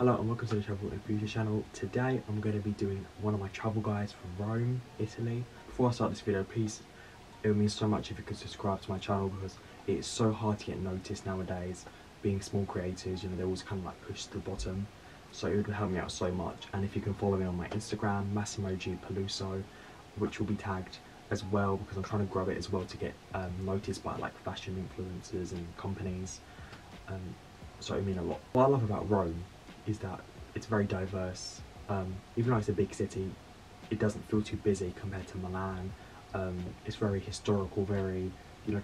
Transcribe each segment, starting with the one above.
Hello and welcome to the Travel and Future channel. Today I'm going to be doing one of my travel guides from Rome, Italy. Before I start this video, please, it would mean so much if you could subscribe to my channel because it's so hard to get noticed nowadays. Being small creators, they're always kind of like pushed to the bottom. So it would help me out so much. And if you can follow me on my Instagram, Massimo G Peluso, which will be tagged as well because I'm trying to grow it as well to get noticed by like fashion influencers and companies. So it means a lot. What I love about Rome is that it's very diverse. Even though it's a big city, it doesn't feel too busy compared to Milan. It's very historical, very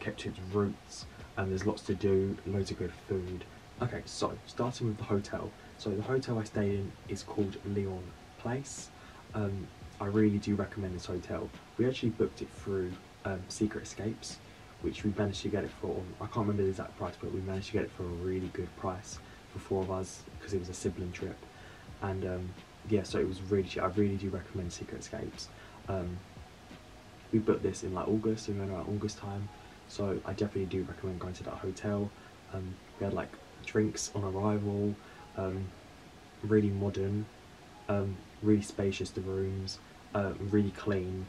kept to its roots. There's lots to do, loads of good food. Okay, so starting with the hotel. So the hotel I stayed in is called Leon Place. I really do recommend this hotel. We actually booked it through Secret Escapes, which we managed to get it for, I can't remember the exact price, but we managed to get it for a really good price for 4 of us because it was a sibling trip. And yeah, so it was really cheap. I really do recommend Secret Escapes. We booked this in like August, so we went around August time, so I definitely do recommend going to that hotel. We had like drinks on arrival, really modern, really spacious, the rooms, really clean,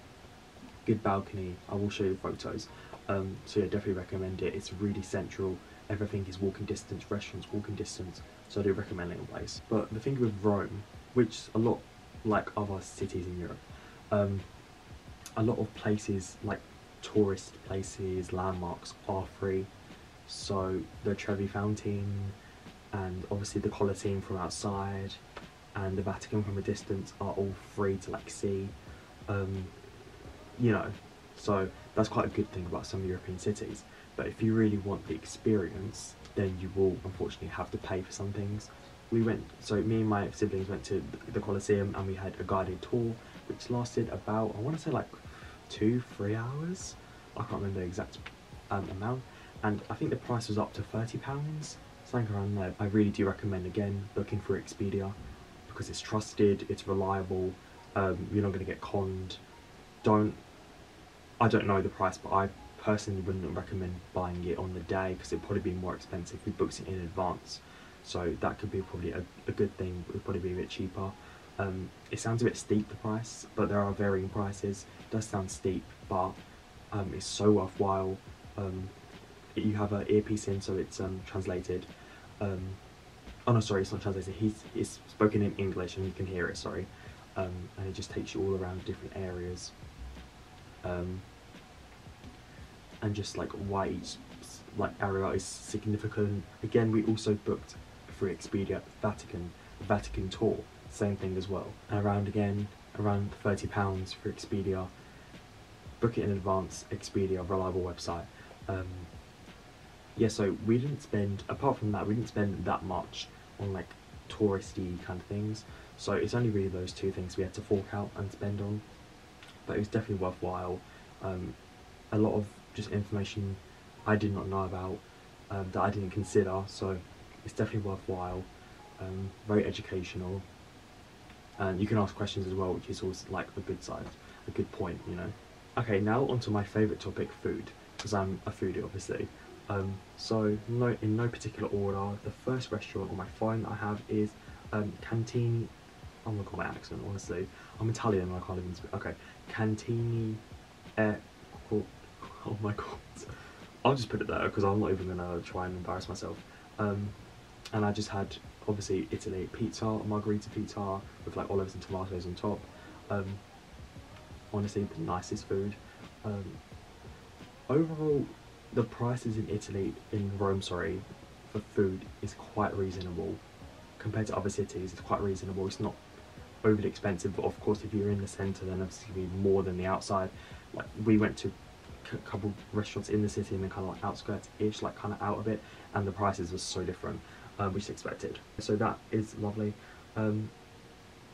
good balcony. I will show you the photos. So yeah, definitely recommend it. It's really central. Everything is walking distance, restaurants walking distance, so I do recommend Leon Place. But the thing with Rome, which a lot like other cities in Europe, a lot of places like tourist places, landmarks are free. So the Trevi Fountain and obviously the Colosseum from outside and the Vatican from a distance are all free to like see. So that's quite a good thing about some European cities. But if you really want the experience, then you will unfortunately have to pay for some things. Me and my siblings went to the Colosseum and we had a guided tour, which lasted about, I want to say like 2-3 hours. I can't remember the exact amount. And I think the price was up to £30, something around there. I really do recommend, again, booking through Expedia because it's trusted, it's reliable, you're not going to get conned. I don't know the price, but I personally wouldn't recommend buying it on the day because it'd probably be more expensive if we booked it in advance. So that could be probably a good thing. It would probably be a bit cheaper. It sounds a bit steep, the price, but there are varying prices. It does sound steep, but it's so worthwhile. You have an earpiece in, so it's translated. Oh no, sorry, it's not translated. It's spoken in English and you can hear it, sorry. And it just takes you all around different areas. And just like why each area is significant. Again, we also booked through Expedia Vatican tour, same thing as well. And around £30 for Expedia. Book it in advance. Expedia, reliable website. Yeah, so we didn't spend, apart from that, we didn't spend that much on like touristy kind of things. So it's only really those two things we had to fork out and spend on. But it was definitely worthwhile. A lot of just information I did not know about, that I didn't consider, so it's definitely worthwhile. Very educational, and you can ask questions as well, which is always like a good side, a good point, Okay, now onto my favourite topic, food, because I'm a foodie obviously. So in no particular order, the first restaurant on my phone I have is Cantini. Oh my god, my accent, honestly. I'm Italian and I can't even speak. Okay, Cantini. Oh my god. I'll just put it there because I'm not even gonna try and embarrass myself. And I just had, obviously, Italy pizza, margherita pizza with like olives and tomatoes on top. Honestly, the nicest food. Overall, the prices in Rome, sorry, for food is quite reasonable compared to other cities. It's quite reasonable. It's not overly expensive, but of course, if you're in the centre, then obviously it'll be more than the outside. Like we went to a couple restaurants in the city and then kind of like outskirts-ish, like kind of out of it, and the prices were so different, which is expected. So that is lovely.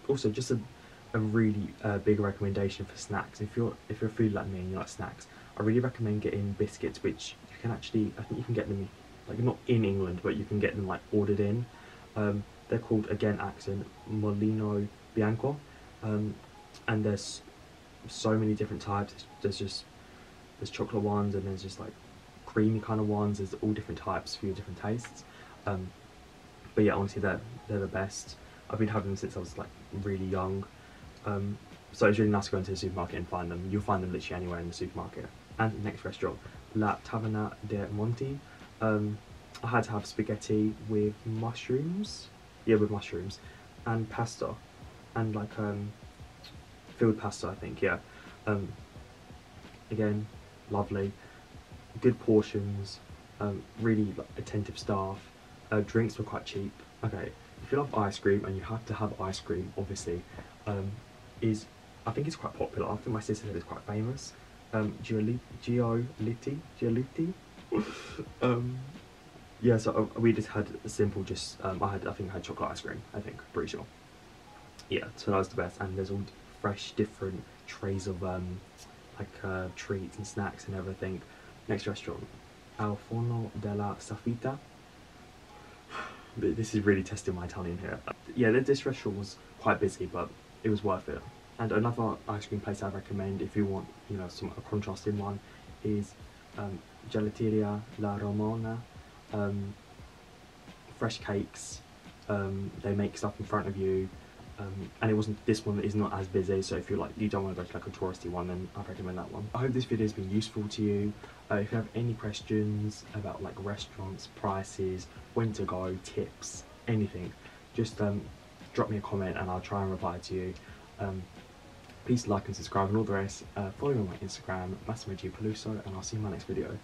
Also, just a really big recommendation for snacks. If you're a foodie like me and you like snacks, I really recommend getting biscuits, which you can actually, I think you can get them like not in England, but you can get them like ordered in. They're called, again, accent, Molino Bianco, and there's so many different types. There's chocolate ones, and there's just like creamy kind of ones. There's all different types for your different tastes. But yeah, honestly, they're the best. I've been having them since I was like really young. So it's really nice to go into the supermarket and find them. You'll find them literally anywhere in the supermarket. And next restaurant, La Taverna de Monti. I had to have spaghetti with mushrooms. Yeah, with mushrooms. And pasta. And like filled pasta, I think, yeah. Again, lovely. Good portions. Really like, attentive staff. Drinks were quite cheap. Okay, if you love ice cream, and you have to have ice cream, obviously, I think it's quite popular. I think my sister said it's quite famous. Giolitti. Yeah, so we just had a simple, just I think I had chocolate ice cream. I think, pretty sure. Yeah, so that was the best. And there's all fresh, different trays of treats and snacks and everything. Next restaurant, Al Forno della Safita. This is really testing my Italian here. Yeah, this restaurant was quite busy, but it was worth it. And another ice cream place I recommend if you want, you know, a contrasting one, is Gelateria La Romana. Fresh cakes. They make stuff in front of you. And this one is not as busy, so if you don't want to go to like a touristy one, then I recommend that one. I hope this video has been useful to you. If you have any questions about like restaurants, prices, when to go, tips, anything, just drop me a comment and I'll try and reply to you. Please like and subscribe and all the rest. Follow me on my Instagram, Massimo G Peluso, and I'll see you in my next video.